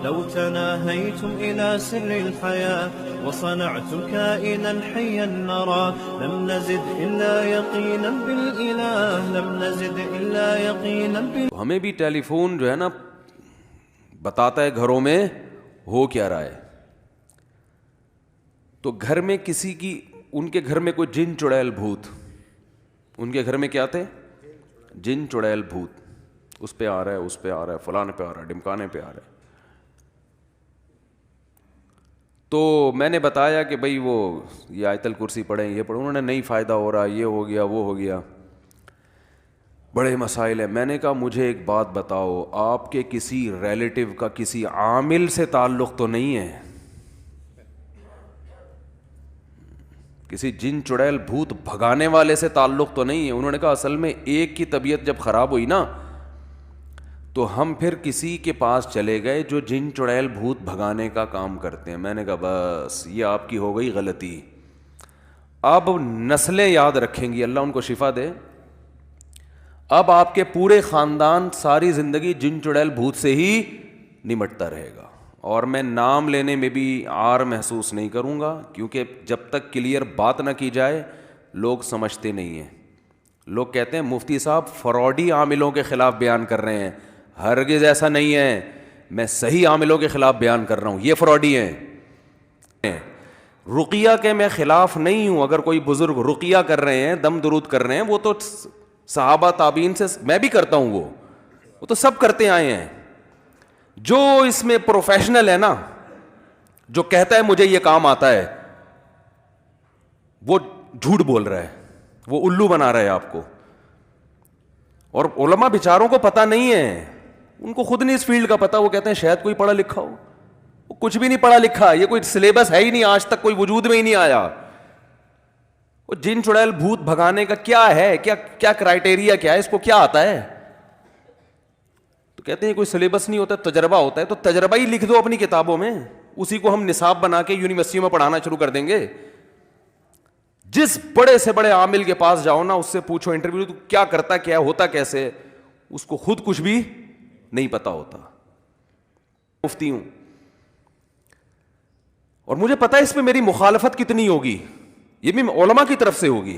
لو تناهيتم إلى سر الحياة وصنعت كائنا حيا نرى لم نزد إلا يقينا بالإله لم نزد إلا يقينا ہمیں بھی ٹیلی فون جو ہے نا بتاتا ہے گھروں میں ہو کیا رہا ہے. تو گھر میں کسی کی ان کے گھر میں کوئی جن چڑیل بھوت, ان کے گھر میں کیا تھے, جن چڑیل بھوت, اس پہ آ رہا ہے, اس پہ آ رہا ہے, فلانے پہ آ رہا ہے, ڈمکانے پہ آ رہا ہے. تو میں نے بتایا کہ بھائی وہ یہ آیت الکرسی پڑھیں, یہ پڑھیں. انہوں نے نہیں فائدہ ہو رہا, یہ ہو گیا, وہ ہو گیا, بڑے مسائل ہیں. میں نے کہا مجھے ایک بات بتاؤ, آپ کے کسی ریلیٹو کا کسی عامل سے تعلق تو نہیں ہے, کسی جن چڑیل بھوت بھگانے والے سے تعلق تو نہیں ہے. انہوں نے کہا اصل میں ایک کی طبیعت جب خراب ہوئی نا تو ہم پھر کسی کے پاس چلے گئے جو جن چڑیل بھوت بھگانے کا کام کرتے ہیں. میں نے کہا بس یہ آپ کی ہو گئی غلطی. اب نسلیں یاد رکھیں گی, اللہ ان کو شفا دے. اب آپ کے پورے خاندان ساری زندگی جن چڑیل بھوت سے ہی نمٹتا رہے گا, اور میں نام لینے میں بھی عار محسوس نہیں کروں گا, کیونکہ جب تک کلیئر بات نہ کی جائے لوگ سمجھتے نہیں ہیں. لوگ کہتے ہیں مفتی صاحب فراڈی عاملوں کے خلاف بیان کر رہے ہیں. ہرگز ایسا نہیں ہے, میں صحیح عاملوں کے خلاف بیان کر رہا ہوں, یہ فراڈی ہیں. رقیہ کے میں خلاف نہیں ہوں. اگر کوئی بزرگ رقیہ کر رہے ہیں, دم درود کر رہے ہیں, وہ تو صحابہ تابعین سے, میں بھی کرتا ہوں, وہ تو سب کرتے آئے ہیں. جو اس میں پروفیشنل ہے نا, جو کہتا ہے مجھے یہ کام آتا ہے, وہ جھوٹ بول رہا ہے, وہ الو بنا رہا ہے آپ کو. اور علماء بیچاروں کو پتہ نہیں ہے, ان کو خود نہیں اس فیلڈ کا پتہ. وہ کہتے ہیں شاید کوئی پڑھا لکھا ہو, وہ کچھ بھی نہیں پڑھا لکھا, یہ کوئی سلیبس ہے ہی نہیں, آج تک کوئی وجود میں ہی نہیں آیا. وہ جن چڑیل بھوت بھگانے کا کیا ہے, کیا کرائٹیریا کیا ہے, اس کو کیا آتا ہے؟ تو کہتے ہیں کوئی سلیبس نہیں ہوتا, تجربہ ہوتا ہے. تو تجربہ ہی لکھ دو اپنی کتابوں میں, اسی کو ہم نصاب بنا کے یونیورسٹیوں میں پڑھانا شروع کر دیں گے. جس بڑے سے بڑے عامل کے پاس جاؤ نا, اس سے پوچھو انٹرویو تو کیا کرتا, کیا ہوتا کیسے, اس کو خود کچھ بھی نہیں پتا ہوتا. مفتی ہوں اور مجھے پتا ہے اس پہ میری مخالفت کتنی ہوگی, یہ بھی علماء کی طرف سے ہوگی.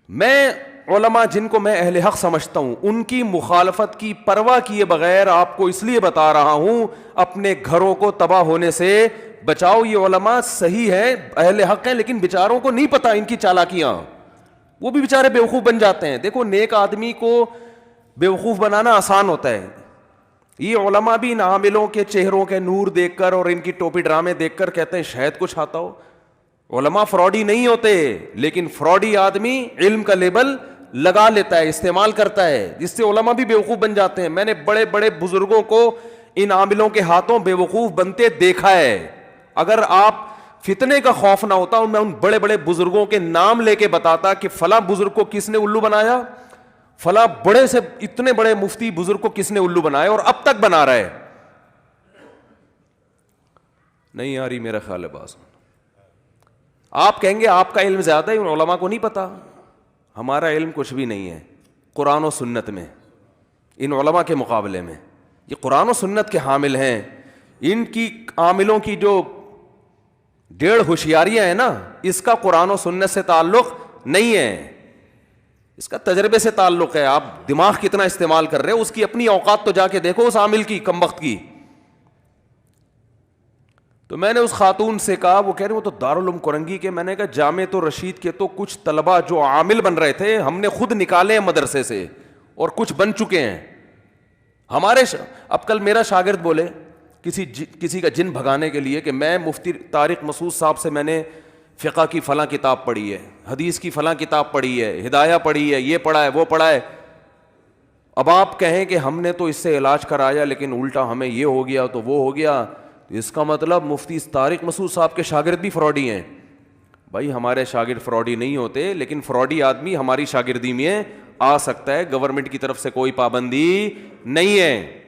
میں علماء جن کو میں اہل حق سمجھتا ہوں ان کی مخالفت کی پرواہ کیے بغیر آپ کو اس لیے بتا رہا ہوں, اپنے گھروں کو تباہ ہونے سے بچاؤ. یہ علماء صحیح ہے, اہل حق ہیں, لیکن بیچاروں کو نہیں پتا ان کی چالاکیاں, وہ بھی بیچارے بیوقوف بن جاتے ہیں. دیکھو نیک آدمی کو بیوقوف بنانا آسان ہوتا ہے. یہ علماء بھی ان عاملوں کے چہروں کے نور دیکھ کر اور ان کی ٹوپی ڈرامے دیکھ کر کہتے ہیں شاید کچھ آتا ہو. علماء فراڈی نہیں ہوتے, لیکن فراڈی آدمی علم کا لیبل لگا لیتا ہے, استعمال کرتا ہے, جس سے علماء بھی بیوقوف بن جاتے ہیں. میں نے بڑے بڑے بزرگوں کو ان عاملوں کے ہاتھوں بیوقوف بنتے دیکھا ہے. اگر آپ فتنے کا خوف نہ ہوتا, میں ان بڑے بڑے بزرگوں کے نام لے کے بتاتا کہ فلاں بزرگ کو کس نے الو بنایا, فلاں بڑے سے اتنے بڑے مفتی بزرگ کو کس نے الو بنایا اور اب تک بنا رہا ہے. نہیں آ رہی میرا خیال ہے بات. آپ کہیں گے آپ کا علم زیادہ ہے, ان علماء کو نہیں پتا. ہمارا علم کچھ بھی نہیں ہے قرآن و سنت میں, ان علماء کے مقابلے میں. یہ قرآن و سنت کے حامل ہیں. ان کی عاملوں کی جو 1.5 ہوشیاریاں ہیں نا, اس کا قرآن و سنت سے تعلق نہیں ہے, اس کا تجربے سے تعلق ہے. آپ دماغ کتنا استعمال کر رہے ہو, اس کی اپنی اوقات تو جا کے دیکھو اس عامل کی, کم وقت کی. تو میں نے اس خاتون سے کہا, وہ کہہ رہے وہ تو دارالعلوم کرنگی کے. میں نے کہا جامعۃ الرشید کے تو کچھ طلبہ جو عامل بن رہے تھے ہم نے خود نکالے ہیں مدرسے سے, اور کچھ بن چکے ہیں ہمارے. اب کل میرا شاگرد بولے کسی کا جن بھگانے کے لیے کہ میں مفتی طارق مسعود صاحب سے میں نے فقہ کی فلاں کتاب پڑھی ہے, حدیث کی فلاں کتاب پڑھی ہے, ہدایہ پڑھی ہے, یہ پڑھا ہے, وہ پڑھا ہے. اب آپ کہیں کہ ہم نے تو اس سے علاج کرایا لیکن الٹا ہمیں یہ ہو گیا تو وہ ہو گیا, اس کا مطلب مفتی طارق مسعود صاحب کے شاگرد بھی فراڈی ہیں. بھائی ہمارے شاگرد فراڈی نہیں ہوتے, لیکن فراڈی آدمی ہماری شاگردی میں آ سکتا ہے, گورنمنٹ کی طرف سے کوئی پابندی نہیں ہے.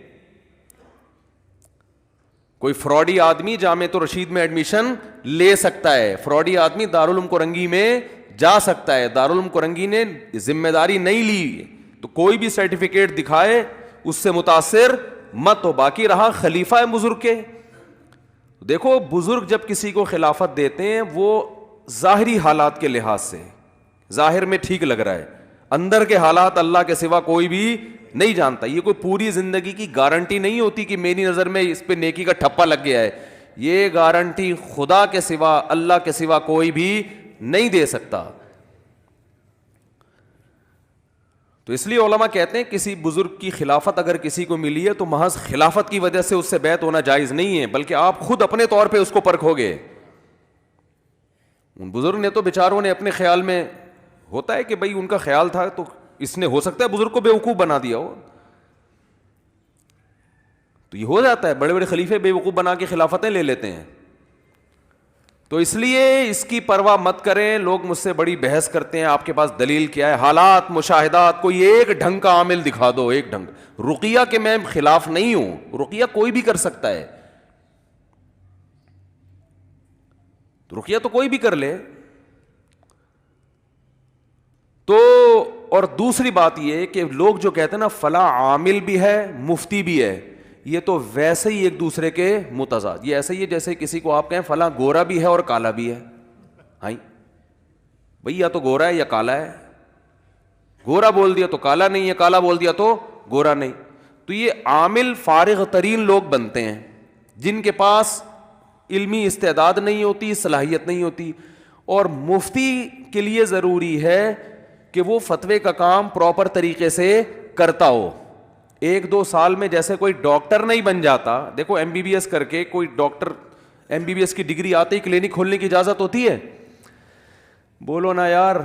کوئی فراڈی آدمی جامعۃ الرشید میں ایڈمیشن لے سکتا ہے, فراڈی آدمی دارالعلوم کرنگی میں جا سکتا ہے. دارالعلوم کرنگی نے ذمہ داری نہیں لی, تو کوئی بھی سرٹیفکیٹ دکھائے اس سے متاثر مت ہو. باقی رہا خلیفہ بزرگ کے, دیکھو بزرگ جب کسی کو خلافت دیتے ہیں وہ ظاہری حالات کے لحاظ سے, ظاہر میں ٹھیک لگ رہا ہے, اندر کے حالات اللہ کے سوا کوئی بھی نہیں جانتا. یہ کوئی پوری زندگی کی گارنٹی نہیں ہوتی کہ میری نظر میں اس پہ نیکی کا ٹھپا لگ گیا ہے. یہ گارنٹی خدا کے سوا, اللہ کے سوا کوئی بھی نہیں دے سکتا. تو اس لیے علماء کہتے ہیں کسی بزرگ کی خلافت اگر کسی کو ملی ہے تو محض خلافت کی وجہ سے اس سے بیعت ہونا جائز نہیں ہے, بلکہ آپ خود اپنے طور پہ اس کو پرکھو گے. ان بزرگ نے تو بیچاروں نے اپنے خیال میں, ہوتا ہے کہ بھائی ان کا خیال تھا تو اس نے ہو سکتا ہے بزرگ کو بیوقوف بنا دیا ہو, تو یہ ہو جاتا ہے, بڑے بڑے خلیفے بیوقوف بنا کے خلافتیں لے لیتے ہیں. تو اس لیے اس کی پرواہ مت کریں. لوگ مجھ سے بڑی بحث کرتے ہیں آپ کے پاس دلیل کیا ہے, حالات مشاہدات, کوئی ایک ڈھنگ کا عامل دکھا دو, ایک ڈھنگ. رقیہ کے میں خلاف نہیں ہوں, رقیہ کوئی بھی کر سکتا ہے, رقیہ تو کوئی بھی کر لے. تو اور دوسری بات یہ کہ لوگ جو کہتے ہیں نا فلاں عامل بھی ہے مفتی بھی ہے, یہ تو ویسے ہی ایک دوسرے کے متضاد. یہ ایسے ہی ہے جیسے کسی کو آپ کہیں فلاں گورا بھی ہے اور کالا بھی ہے. ہاں بھئی یا تو گورا ہے یا کالا ہے, گورا بول دیا تو کالا نہیں ہے, کالا بول دیا تو گورا نہیں. تو یہ عامل فارغ ترین لوگ بنتے ہیں جن کے پاس علمی استعداد نہیں ہوتی, صلاحیت نہیں ہوتی. اور مفتی کے لیے ضروری ہے کہ وہ فتوے کا کام پراپر طریقے سے کرتا ہو. ایک دو سال میں جیسے کوئی ڈاکٹر نہیں بن جاتا, دیکھو ایم بی بی ایس کر کے کوئی doctor, M B B S کی ڈگری آتے ہی کلینک کھولنے کی اجازت ہوتی ہے؟ بولو نا یار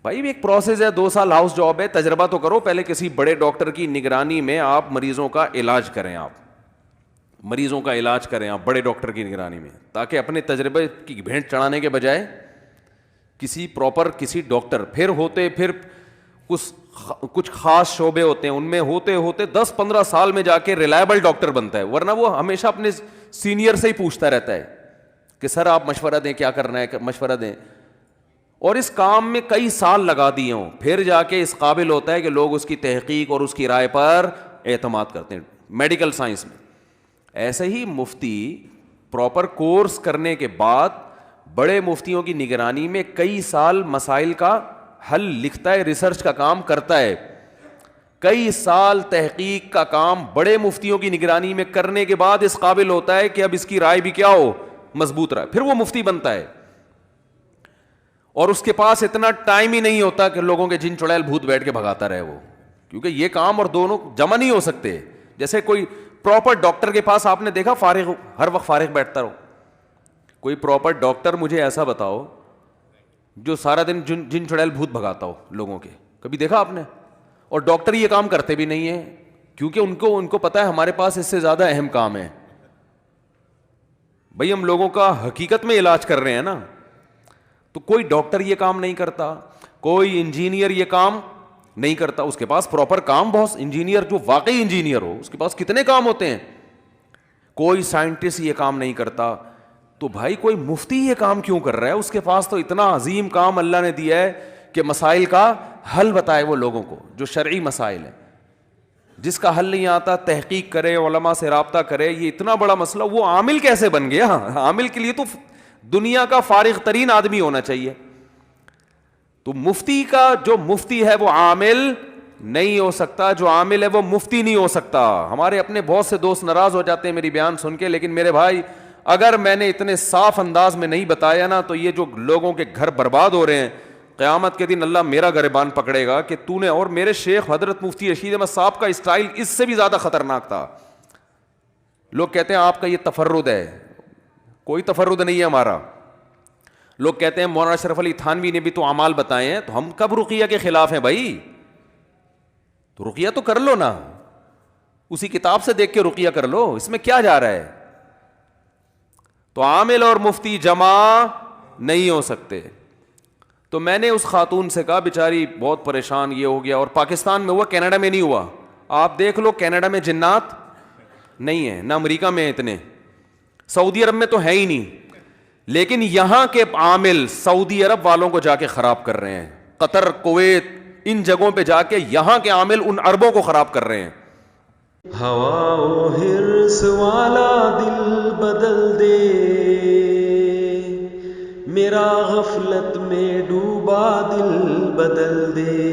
بھائی, ایک پروسیس ہے, 2 سال ہاؤس جاب ہے, تجربہ تو کرو. پہلے کسی بڑے ڈاکٹر کی نگرانی میں آپ مریضوں کا علاج کریں, آپ مریضوں کا علاج کریں آپ بڑے ڈاکٹر کی نگرانی میں, تاکہ اپنے تجربے کی بھینٹ چڑھانے کے بجائے کسی پراپر کسی ڈاکٹر, پھر کچھ خاص شعبے ہوتے ہیں ان میں ہوتے ہوتے 10-15 سال میں جا کے ریلائبل ڈاکٹر بنتا ہے. ورنہ وہ ہمیشہ اپنے سینئر سے ہی پوچھتا رہتا ہے کہ سر آپ مشورہ دیں, کیا کرنا ہے مشورہ دیں. اور اس کام میں کئی سال لگا دیے ہوں, پھر جا کے اس قابل ہوتا ہے کہ لوگ اس کی تحقیق اور اس کی رائے پر اعتماد کرتے ہیں میڈیکل سائنس میں. ایسے ہی مفتی پراپر کورس کرنے کے بعد بڑے مفتیوں کی نگرانی میں کئی سال مسائل کا حل لکھتا ہے, ریسرچ کا کام کرتا ہے. کئی سال تحقیق کا کام بڑے مفتیوں کی نگرانی میں کرنے کے بعد اس قابل ہوتا ہے کہ اب اس کی رائے بھی کیا ہو, مضبوط رہے, پھر وہ مفتی بنتا ہے. اور اس کے پاس اتنا ٹائم ہی نہیں ہوتا کہ لوگوں کے جن چڑیل بھوت بیٹھ کے بھگاتا رہے وہ, کیونکہ یہ کام اور دونوں جمع نہیں ہو سکتے. جیسے کوئی پراپر ڈاکٹر کے پاس آپ نے دیکھا فارغ, ہر وقت فارغ بیٹھتا رہو. کوئی پراپر ڈاکٹر مجھے ایسا بتاؤ جو سارا دن جن چڑیل بھوت بھگاتا ہو لوگوں کے, کبھی دیکھا آپ نے؟ اور ڈاکٹر یہ کام کرتے بھی نہیں ہیں, کیونکہ ان کو پتا ہے ہمارے پاس اس سے زیادہ اہم کام ہے. بھئی ہم لوگوں کا حقیقت میں علاج کر رہے ہیں نا. تو کوئی ڈاکٹر یہ کام نہیں کرتا, کوئی انجینئر یہ کام نہیں کرتا. اس کے پاس پراپر کام بہت, انجینئر جو واقعی انجینئر ہو اس کے پاس کتنے کام ہوتے ہیں. کوئی سائنٹسٹ یہ کام نہیں کرتا. تو بھائی کوئی مفتی یہ کام کیوں کر رہا ہے؟ اس کے پاس تو اتنا عظیم کام اللہ نے دیا ہے کہ مسائل کا حل بتائے وہ لوگوں کو, جو شرعی مسائل ہیں. جس کا حل نہیں آتا تحقیق کرے, علماء سے رابطہ کرے. یہ اتنا بڑا مسئلہ, وہ عامل کیسے بن گیا؟ عامل کے لیے تو دنیا کا فارغ ترین آدمی ہونا چاہیے. تو مفتی کا جو مفتی ہے وہ عامل نہیں ہو سکتا, جو عامل ہے وہ مفتی نہیں ہو سکتا. ہمارے اپنے بہت سے دوست ناراض ہو جاتے ہیں میری بیان سن کے, لیکن میرے بھائی اگر میں نے اتنے صاف انداز میں نہیں بتایا نا تو یہ جو لوگوں کے گھر برباد ہو رہے ہیں, قیامت کے دن اللہ میرا گریبان پکڑے گا کہ تو نے. اور میرے شیخ حضرت مفتی رشید احمد صاحب کا اسٹائل اس سے بھی زیادہ خطرناک تھا. لوگ کہتے ہیں آپ کا یہ تفرد ہے, کوئی تفرد نہیں ہے ہمارا. لوگ کہتے ہیں مولانا اشرف علی تھانوی نے بھی تو اعمال بتائے ہیں, تو ہم کب رقیہ کے خلاف ہیں بھائی؟ تو رقیہ تو کر لو نا, اسی کتاب سے دیکھ کے رقیہ کر لو, اس میں کیا جا رہا ہے؟ تو عامل اور مفتی جمع نہیں ہو سکتے. تو میں نے اس خاتون سے کہا, بیچاری بہت پریشان, یہ ہو گیا. اور پاکستان میں ہوا, کینیڈا میں نہیں ہوا. آپ دیکھ لو, کینیڈا میں جنات نہیں ہیں, نہ امریکہ میں اتنے, سعودی عرب میں تو ہے ہی نہیں. لیکن یہاں کے عامل سعودی عرب والوں کو جا کے خراب کر رہے ہیں. قطر, کویت, ان جگہوں پہ جا کے یہاں کے عامل ان عربوں کو خراب کر رہے ہیں. ہوا و حرص والا دل بدل دے، میرا غفلت میں ڈوبا دل بدل دے،